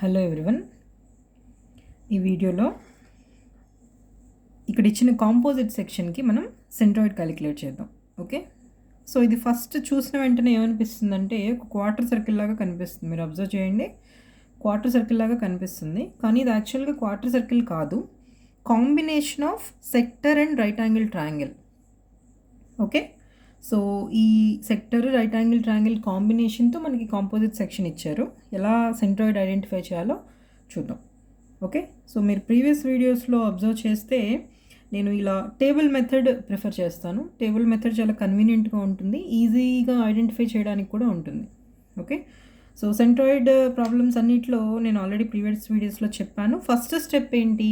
Hello everyone, ఈ వీడియోలో ఇక్కడ ఇచ్చిన కాంపోజిట్ సెక్షన్కి మనం సెంట్రాయిడ్ క్యాలిక్యులేట్ చేద్దాం. ఓకే, సో ఇది ఫస్ట్ చూసిన వెంటనే ఏమనిపిస్తుందంటే ఒక క్వార్టర్ సర్కిల్ లాగా కనిపిస్తుంది. మీరు అబ్జర్వ్ చేయండి, క్వార్టర్ సర్కిల్ లాగా కనిపిస్తుంది, కానీ ఇది యాక్చువల్గా క్వార్టర్ సర్కిల్ కాదు, combination of sector and right angle triangle. Okay, so ఈ సెక్టర్ రైట్ యాంగిల్ ట్రయాంగిల్ కాంబినేషన్తో మనకి కాంపోజిట్ సెక్షన్ ఇచ్చారు. ఎలా సెంట్రాయిడ్ ఐడెంటిఫై చేయాలో చూద్దాం. ఓకే, సో మీరు ప్రీవియస్ వీడియోస్లో అబ్జర్వ్ చేస్తే నేను ఇలా టేబుల్ మెథడ్ ప్రిఫర్ చేస్తాను. టేబుల్ మెథడ్ చాలా కన్వీనియంట్గా ఉంటుంది, ఈజీగా ఐడెంటిఫై చేయడానికి కూడా ఉంటుంది. ఓకే, సో సెంట్రాయిడ్ ప్రాబ్లమ్స్ అన్నిట్లో నేను ఆల్రెడీ ప్రీవియస్ వీడియోస్లో చెప్పాను. ఫస్ట్ స్టెప్ ఏంటి?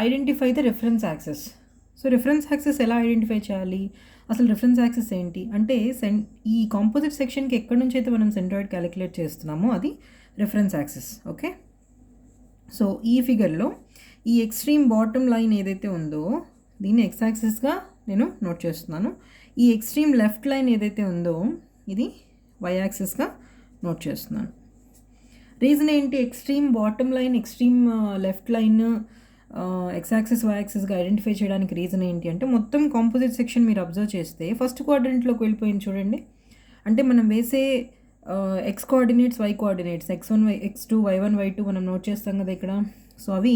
Identify the reference access. So reference access ఎలా ఐడెంటిఫై చేయాలి? అసలు రిఫరెన్స్ యాక్సెస్ ఏంటి అంటే, ఈ కాంపోజిట్ సెక్షన్కి ఎక్కడి నుంచి అయితే మనం సెంట్రాయిడ్ క్యాలిక్యులేట్ చేస్తున్నామో అది రిఫరెన్స్ యాక్సెస్. ఓకే, సో ఈ ఫిగర్లో ఈ ఎక్స్ట్రీమ్ బాటమ్ లైన్ ఏదైతే ఉందో దీన్ని ఎక్స్ యాక్సిస్గా నేను నోట్ చేస్తున్నాను. ఈ ఎక్స్ట్రీమ్ లెఫ్ట్ లైన్ ఏదైతే ఉందో ఇది వై యాక్సిస్గా నోట్ చేస్తున్నాను. రీజన్ ఏంటి? Extreme bottom line, extreme left line X axis Y యాక్సిస్గా ఐడెంటిఫై చేయడానికి రీజన్ ఏంటి అంటే, మొత్తం కాంపోజిట్ సెక్షన్ మీరు అబ్జర్వ్ చేస్తే ఫస్ట్ క్వాడ్రంట్లోకి వెళ్ళిపోయింది చూడండి. అంటే మనం వేసే X coordinates, y coordinates, x1 x2 y1 y2 మనం నోట్ చేస్తాం కదా ఇక్కడ. సో అవి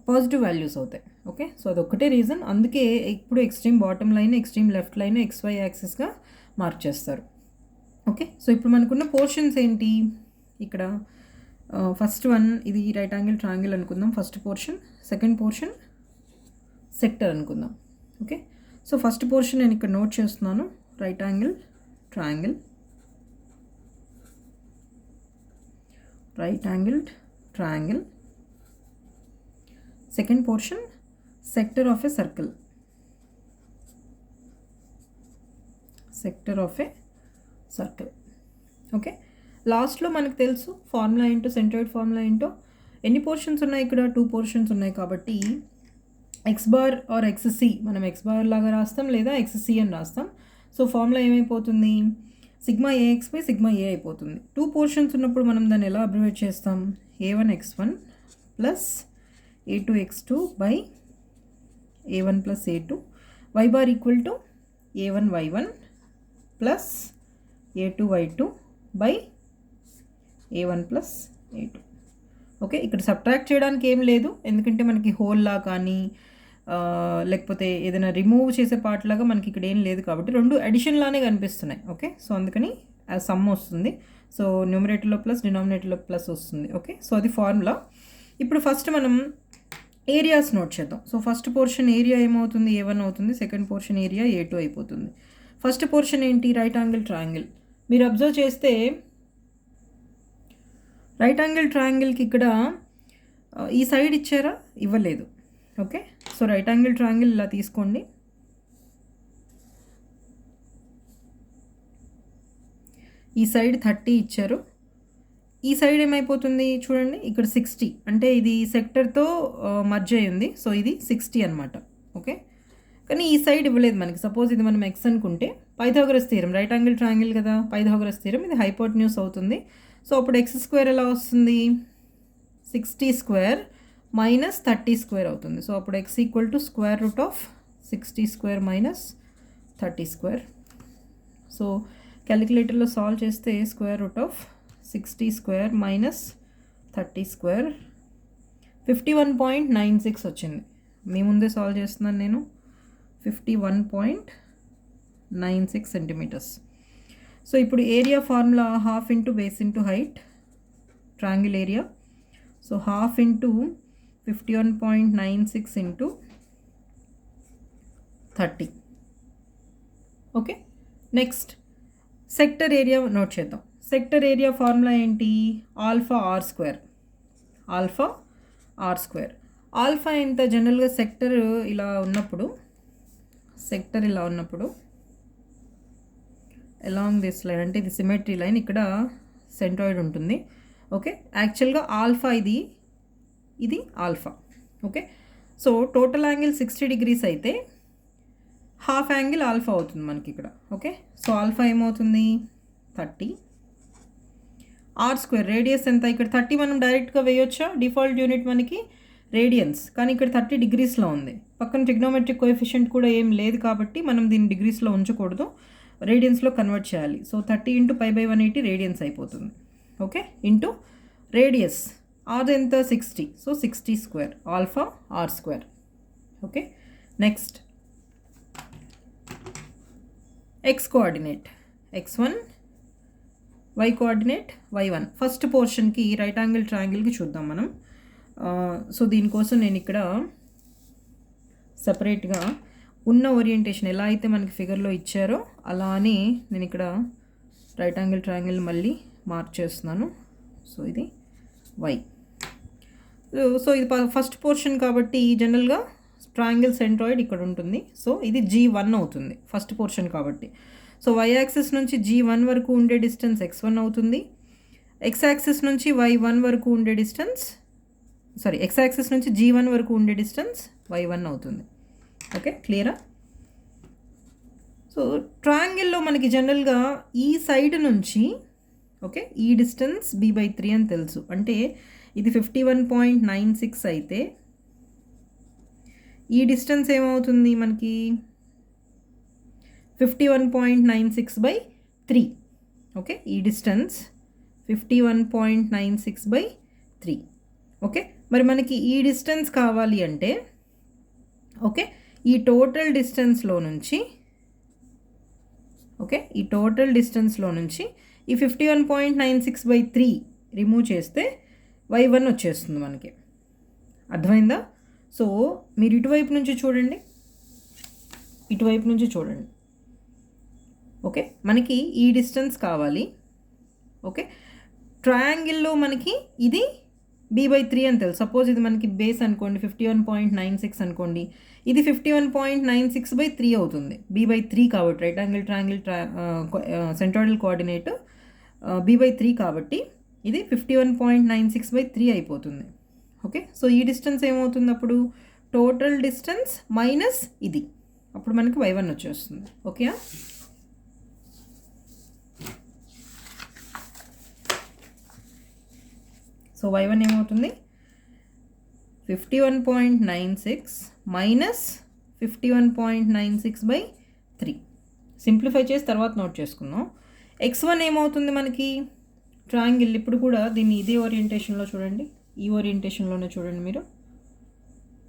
పాజిటివ్ వాల్యూస్ అవుతాయి. ఓకే, సో అదొక్కటే రీజన్. అందుకే ఇప్పుడు extreme bottom line, extreme left line XY యాక్సిస్గా మార్క్ చేస్తారు. ఓకే, సో ఇప్పుడు మనకున్న పోర్షన్స్ ఏంటి ఇక్కడ? ఫస్ట్ వన్ ఇది రైట్ యాంగిల్ ట్రయాంగిల్ అనుకుందాం, first portion. Second portion sector అనుకుందాం. ఓకే, సో ఫస్ట్ పోర్షన్ నేను ఇక్కడ నోట్ చేస్తున్నాను, right angle triangle, right angled triangle. Second portion sector of a circle, sector of a circle. Okay, లాస్ట్లో మనకు తెలుసు formula ఏంటో, centroid formula ఏంటో. ఎన్ని పోర్షన్స్ ఉన్నాయి ఇక్కడ? 2 పోర్షన్స్ ఉన్నాయి కాబట్టి ఎక్స్ బార్ ఆర్ ఎక్స్సి మనం ఎక్స్ బార్ లాగా రాస్తాం, లేదా ఎక్స్సి అని రాస్తాం. సో ఫార్ములా ఏమైపోతుంది? సిగ్మా ఏఎక్స్ బై సిగ్మా ఏ అయిపోతుంది. 2 పోర్షన్స్ ఉన్నప్పుడు మనం దాన్ని ఎలా అబ్రివేట్ చేస్తాం? A1 x1 plus A2 x2 బై A1 plus A2, y bar equal to A1 y1 plus A2 y2 by A1 plus A2. Okay, ఇక్కడ సబ్ట్రాక్ట్ చేయడానికి ఏం లేదు, ఎందుకంటే మనకి హోల్లా కానీ లేకపోతే ఏదైనా రిమూవ్ చేసే పార్ట్ లాగా మనకి ఇక్కడ ఏం లేదు కాబట్టి రెండు అడిషన్ లానే కనిపిస్తున్నాయి. ఓకే, సో అందుకని సమ్ వస్తుంది. సో న్యూమరేటర్లో ప్లస్, డినామినేటర్లో ప్లస్ వస్తుంది. ఓకే, సో అది ఫార్ములా. ఇప్పుడు ఫస్ట్ మనం ఏరియాస్ నోట్ చేద్దాం. సో ఫస్ట్ పోర్షన్ ఏరియా ఏమవుతుంది? A1 అవుతుంది. సెకండ్ పోర్షన్ ఏరియా A2 అయిపోతుంది. ఫస్ట్ పోర్షన్ ఏంటి? Right angle triangle. మీరు అబ్జర్వ్ చేస్తే రైట్ యాంగిల్ ట్రయాంగిల్కి ఇక్కడ ఈ సైడ్ ఇచ్చారా? ఇవ్వలేదు. Okay, so right angle triangle ఇలా తీసుకోండి. ఈ సైడ్ 30 ఇచ్చారు, ఈ సైడ్ ఏమైపోతుంది చూడండి, ఇక్కడ 60. అంటే ఇది సెక్టర్తో మర్జ్ అయ్యింది, సో ఇది 60 అనమాట. ఓకే, కానీ ఈ సైడ్ ఇవ్వలేదు మనకి. సపోజ్ ఇది మనం ఎక్స్ అనుకుంటే Pythagoras theorem, right angle triangle కదా, పైథాగరస్ థీరం, ఇది హైపోటెన్యూస్ అవుతుంది. సో అప్పుడు ఎక్స్ స్క్వేర్ ఎలా వస్తుంది? 60 స్క్వేర్ మైనస్ 30 స్క్వేర్ అవుతుంది. సో అప్పుడు X equal to square root of 60 square minus 30 square. So క్యాలిక్యులేటర్లో సాల్వ్ చేస్తే square root of 60 square minus 30 square 51.96 వచ్చింది. మీ ముందే సాల్వ్ చేస్తున్నాను నేను. 51.96 సెంటీమీటర్స్. సో ఇప్పుడు area formula half into base into height, triangle area. So half into 51.96 into 30. Okay, next sector area note చేద్దాం. Sector area formula ఏంటి? Alpha are square, alpha are square. Alpha ఎంత? జనరల్గా sector ఇలా ఉన్నప్పుడు, sector ఇలా ఉన్నప్పుడు along this line, అంటే ఇది సిమెట్రీ లైన్, ఇక్కడ సెంట్రాయిడ్ ఉంటుంది. ఓకే, యాక్చువల్గా ఆల్ఫా ఇది alpha. Okay, so total angle 60 degrees అయితే హాఫ్ యాంగిల్ ఆల్ఫా అవుతుంది మనకి ఇక్కడ. ఓకే, సో ఆల్ఫా ఏమవుతుంది? 30. Are square. రేడియస్ ఎంత? ఇక్కడ 30 మనం డైరెక్ట్గా వేయొచ్చా? డిఫాల్ట్ యూనిట్ మనకి రేడియన్స్, కానీ ఇక్కడ 30 డిగ్రీస్లో ఉంది. పక్కన ట్రిగ్నోమెట్రిక్ కోఎఫిషియంట్ కూడా ఏం లేదు కాబట్టి మనం దీన్ని డిగ్రీస్లో ఉంచకూడదు, రేడియన్స్లో కన్వర్ట్ చేయాలి. సో 30 ఇంటూ π/180 రేడియన్స్ అయిపోతుంది. ఓకే, ఇంటూ రేడియస్ ఆర్ ఎంత? 60. So 60 square alpha are square. Okay, next X coordinate x1, y coordinate y1. First పోర్షన్కి రైట్ యాంగిల్ ట్రయాంగిల్కి చూద్దాం మనం. సో దీనికోసం నేను ఇక్కడ సపరేట్గా ఉన్న ఓరియంటేషన్ ఎలా అయితే మనకి ఫిగర్లో ఇచ్చారో అలా అని నేను ఇక్కడ రైట్ యాంగిల్ ట్రయాంగిల్ మళ్ళీ మార్క్ చేస్తున్నాను. సో ఇది y. సో ఇది ఫస్ట్ పోర్షన్ కాబట్టి జనరల్గా ట్రయాంగిల్ సెంట్రాయిడ్ ఇక్కడ ఉంటుంది. సో ఇది G1 అవుతుంది ఫస్ట్ పోర్షన్ కాబట్టి. సో y యాక్సిస్ నుంచి G1 వరకు ఉండే డిస్టెన్స్ x1 అవుతుంది. x యాక్సిస్ నుంచి y1 వరకు ఉండే డిస్టెన్స్ x యాక్సిస్ నుంచి G1 వరకు ఉండే డిస్టెన్స్ y1 అవుతుంది. ఓకే, క్లియరా? సో ట్రయాంగిల్లో మనకి జనరల్గా ఈ సైడ్ నుంచి ఓకే ఈ డిస్టెన్స్ b/3 అని తెలుసు. అంటే ఇది 51.96 అయితే ఈ డిస్టెన్స్ ఏమవుతుంది మనకి? 51.96/3. ఓకే, ఈ డిస్టెన్స్ 51.96/3. ఓకే, మరి మనకి ఈ డిస్టెన్స్ కావాలి అంటే ఓకే ఈ టోటల్ డిస్టెన్స్లో నుంచి ఈ 51.96/3 రిమూవ్ చేస్తే y1 వచ్చేస్తుంది మనకి. అర్థమైందా? సో మీరు ఇటువైపు నుంచి చూడండి. ఓకే, మనకి ఈ డిస్టెన్స్ కావాలి. ఓకే, ట్రయాంగిల్లో మనకి ఇది b/3 అని తెలుసు. సపోజ్ ఇది మనకి బేస్ అనుకోండి 51.96 అనుకోండి, ఇది 51.96/3 అవుతుంది. b/3 కాబట్టి right angle triangle centroidal coordinate b/3 కాబట్టి ఇది 51.96/3 అయిపోతుంది. ఓకే, సో ఈ డిస్టెన్స్ ఏమవుతుంది అప్పుడు? టోటల్ డిస్టెన్స్ మైనస్ ఇది, అప్పుడు మనకి y1 వచ్చేస్తుంది. ఓకే, సో y1 ఏమవుతుంది? 51.96 మైనస్ 51.96/3. సింప్లిఫై చేసి తర్వాత నోట్ చేసుకుందాం. x1 ఏమవుతుంది మనకి? ట్రయాంగిల్ ఇప్పుడు కూడా దీన్ని ఇదే ఓరియంటేషన్లో చూడండి, ఈ ఓరియంటేషన్లోనే చూడండి మీరు.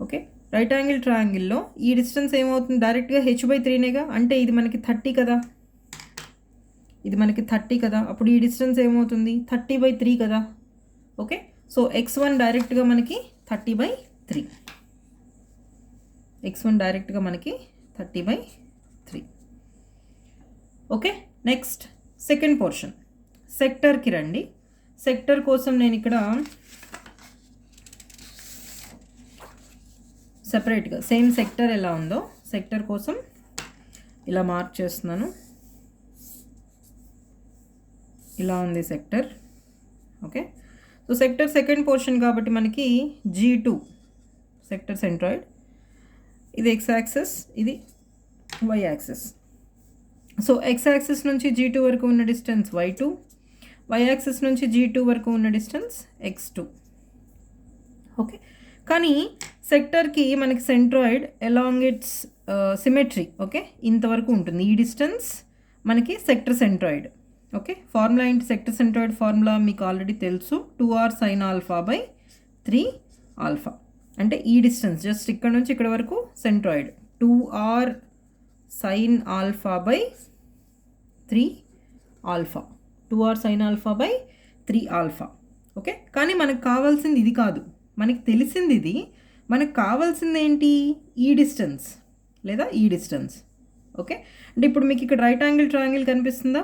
ఓకే, రైట్ యాంగిల్ ట్రయాంగిల్లో ఈ డిస్టెన్స్ ఏమవుతుంది? డైరెక్ట్గా h/3నేగా, అంటే ఇది మనకి 30 కదా, అప్పుడు ఈ డిస్టెన్స్ ఏమవుతుంది? 30/3 కదా. ఓకే, సో x1 డైరెక్ట్గా మనకి 30/3. ఓకే, నెక్స్ట్ సెకండ్ పోర్షన్ సెక్టర్కి రండి. సెక్టర్ కోసం నేను ఇక్కడ సెపరేట్గా సేమ్ సెక్టర్ ఎలా ఉందో సెక్టర్ కోసం ఇలా మార్క్ చేస్తున్నాను. ఇలా ఉంది sector. Okay, so sector second portion కాబట్టి మనకి G2 సెక్టర్ సెంట్రాయిడ్. ఇది x యాక్సిస్, ఇది y axis. So x axis నుంచి G2 వరకు ఉన్న డిస్టెన్స్ y2, y యాక్సిస్ నుంచి G2 వరకు ఉన్న డిస్టెన్స్ x2. ఓకే, కానీ సెక్టర్కి మనకి centroid along it's symmetry okay ఇంతవరకు ఉంటుంది. ఈ డిస్టెన్స్ మనకి సెక్టర్ సెంట్రాయిడ్. ఓకే, ఫార్ములా ఏంటి? సెక్టర్ సెంట్రాయిడ్ ఫార్ములా మీకు ఆల్రెడీ తెలుసు, 2r sin α/3 ఆల్ఫా. అంటే ఈ డిస్టెన్స్ జస్ట్ ఇక్కడ నుంచి ఇక్కడ వరకు centroid 2r sin α/3 alpha, 2r sin α/3 alpha. Okay, కానీ మనకు కావాల్సింది ఇది కాదు, మనకి తెలిసింది ఇది. మనకు కావాల్సింది ఏంటి? ఈ డిస్టెన్స్ లేదా ఈ డిస్టెన్స్. ఓకే, అంటే ఇప్పుడు మీకు ఇక్కడ రైట్ యాంగిల్ ట్రయాంగిల్ కనిపిస్తుందా?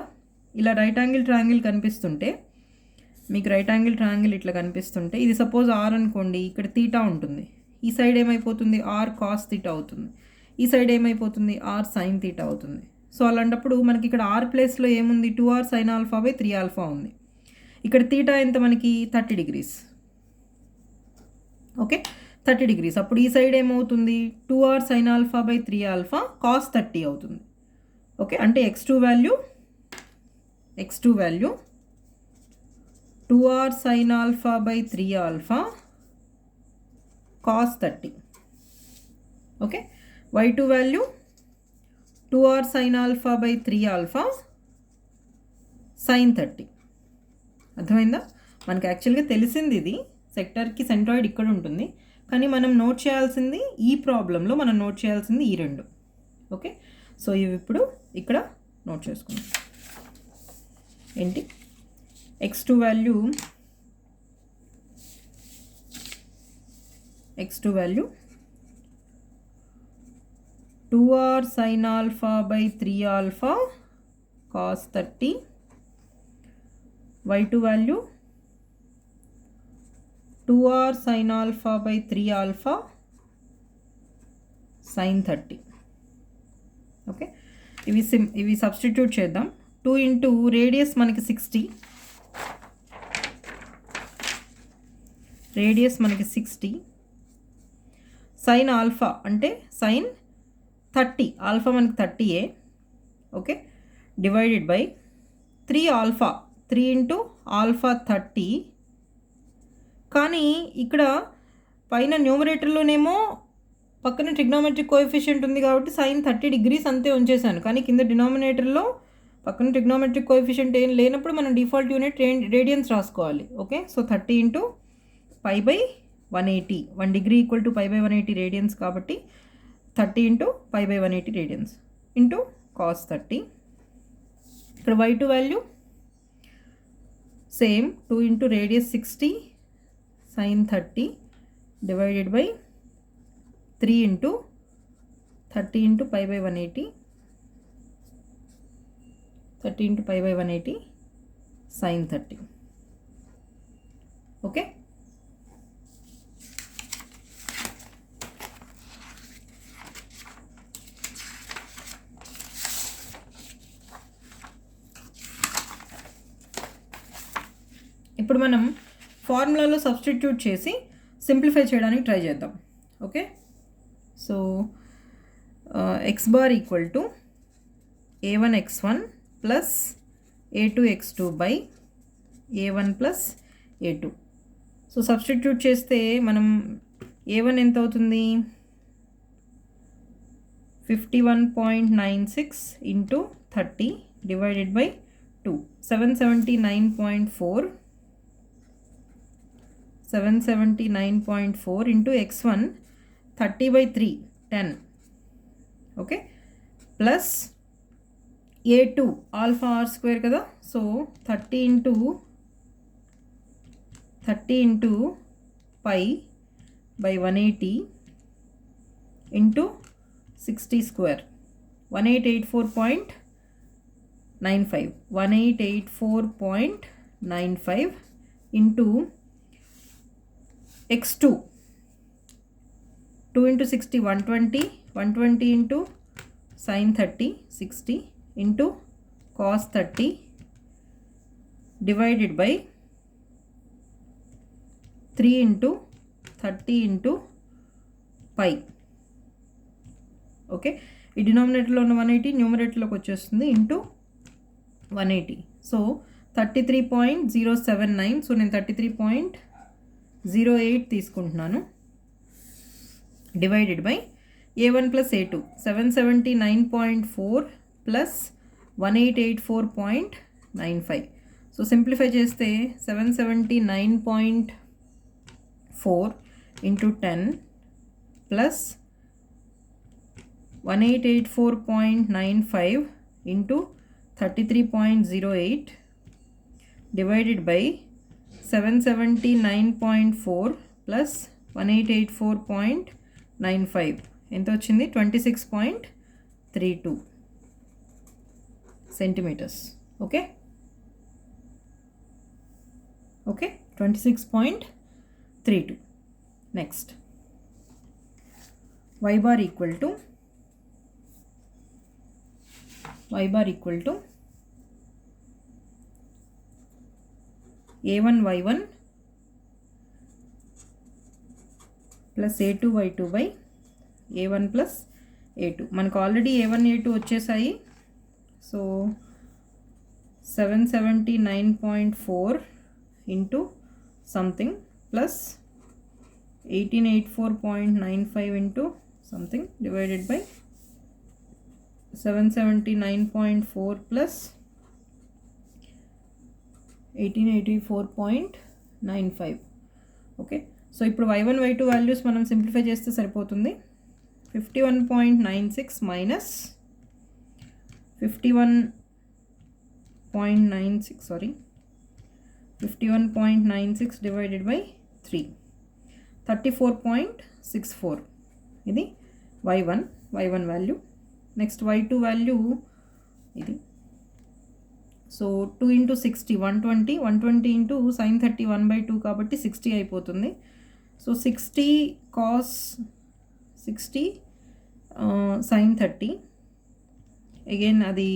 ఇలా రైట్ యాంగిల్ ట్రయాంగిల్ కనిపిస్తుంటే, మీకు రైట్ యాంగిల్ ట్రయాంగిల్ ఇట్లా కనిపిస్తుంటే, ఇది సపోజ్ r అనుకోండి, ఇక్కడ తీటా ఉంటుంది. ఈ సైడ్ ఏమైపోతుంది? r cos θ అవుతుంది. ఈ సైడ్ ఏమైపోతుంది? r sin θ అవుతుంది. సో అలాంటప్పుడు మనకి ఇక్కడ r ప్లేస్లో ఏముంది? 2r sin α/3 ఆల్ఫా ఉంది. ఇక్కడ తీటా ఎంత మనకి? 30 degrees. Okay, 30 degrees. అప్పుడు ఈ సైడ్ ఏమవుతుంది? 2r sin α/3 ఆల్ఫా cos 30 అవుతుంది. ఓకే, అంటే x2 value 2r sin alpha by 3 alpha cos 30. Okay, y2 value 2r sin alpha by 3 alpha sin 30. అర్థమైందా? మనకి యాక్చువల్గా తెలిసింది ఇది సెక్టర్కి సెంట్రాయిడ్ ఇక్కడ ఉంటుంది, కానీ మనం నోట్ చేయాల్సింది ఈ ప్రాబ్లంలో మనం నోట్ చేయాల్సింది ఈ రెండు. ఓకే, సో ఇవి ఇప్పుడు ఇక్కడ నోట్ చేసుకుందాం. ఏంటి x2 value 2r sin alpha by 3 alpha cos 30, y2 value 2r sin alpha by 3 alpha sin 30. Okay, ఇవి సబ్స్టిట్యూట్ చేద్దాం. 2 ఇంటూ రేడియస్ మనకి 60, సైన్ ఆల్ఫా అంటే సైన్ 30, ఆల్ఫా మనకి 30ఏ. Okay, divided by 3 alpha, 3 into alpha 30. కానీ ఇక్కడ పైన న్యూమరేటర్లోనేమో పక్కన ట్రిగ్నోమెట్రిక్ కోఎఫిషియంట్ ఉంది కాబట్టి సైన్ 30 degrees అంతే ఉంచేసాను, కానీ కింద డినామినేటర్లో పక్కన ట్రిగ్నోమెట్రిక్ కోఎఫిషియంట్ ఏం లేనప్పుడు మనం డిఫాల్ట్ యూనిట్ రేడియన్స్ రాసుకోవాలి. Okay, so 30 into pi by 180, 1 degree equal to pi by 180 radians కాబట్టి 30 into pi by 180 radians into cos 30. ఇక్కడ y2 value same 2 into radius 60 sin 30 divided by 3 into 30 into pi by 180, 30 into pi by 180 sin 30. Okay, ఇప్పుడు మనం ఫార్ములాలో substitute చేసి simplify చేయడానికి try చేద్దాం. Okay, so X bar equal to a1 x1 plus a2 x2 బై a1 plus a2. So substitute చేస్తే మనం a1 ఎంత అవుతుంది, 51.96 into 30 divided by 2, 779.4 into x1 30 by 3 10. Okay, plus a2 alpha are square కదా, so 30 into pi by 180 into 60 square 1884.95 into x2 2 into 60 120 into sin 30 60 into cos 30 divided by 3 into 30 into pi. Okay, ఈ డినామినేటర్లో ఉన్న 180 న్యూమరేటర్లోకి వచ్చేస్తుంది into 180, so 33.079. So నేను 33.08 తీసుకుంటున్నాను divided by a1 plus a2 779.4 plus 1884.95. So simplify చేస్తే 779.4 into 10 plus 1884.95 into 33.08 divided by 779.4 plus 1884.95 ఎంత వచ్చింది, 26.32 centimetres. Okay, 26.32. Next y bar equal to a1 y1 plus a2 y2 by a1 plus a2. మనకు already a1 a2 వచ్చేసాయి. So 779.4 into something plus 1884.95 into something divided by 779.4 plus 1884.95. Okay, so ఇప్పుడు y1 y2 values మనం simplify చేస్తే సరిపోతుంది. 51.96 minus 51.96 divided by 3 34.64. ఇది y1 value. Next y2 value ఇది. So 2 into 60 120 into sin 30 1/2 కాబట్టి 60 అయిపోతుంది. సో 60 cos 60 sin 30 అగైన్ అది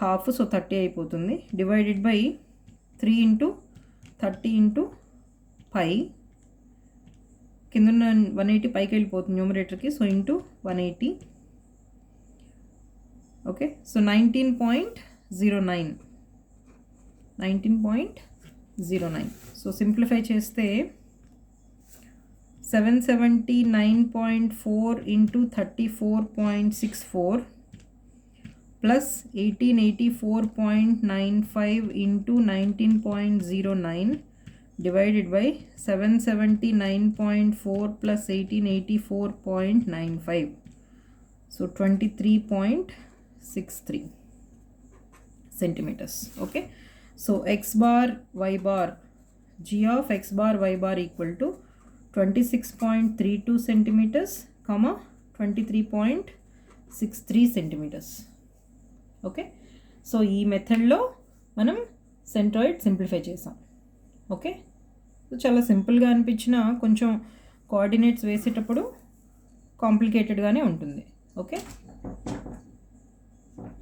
half, so 30 అయిపోతుంది. Divided by 3 into 30 into pi, కింద 180 పైకి వెళ్ళిపోతుంది న్యూమరేటర్కి, so into 180. Okay, so 19.09. So simplify చేస్తే 779.4 into 34.64 plus 1884.95 into 19.09 divided by 779.4 plus 1884.95. So 23.63 centimeters. Okay, so x bar y bar, g of x bar y bar equal to 26.32 centimeters, 23.63 centimeters. Okay, so ఈ మెథడ్లో మనం centroid simplify చేసాం. Okay, so చాలా సింపుల్గా అనిపించిన కొంచెం coordinates వేసేటప్పుడు కాంప్లికేటెడ్గానే ఉంటుంది. ఓకే.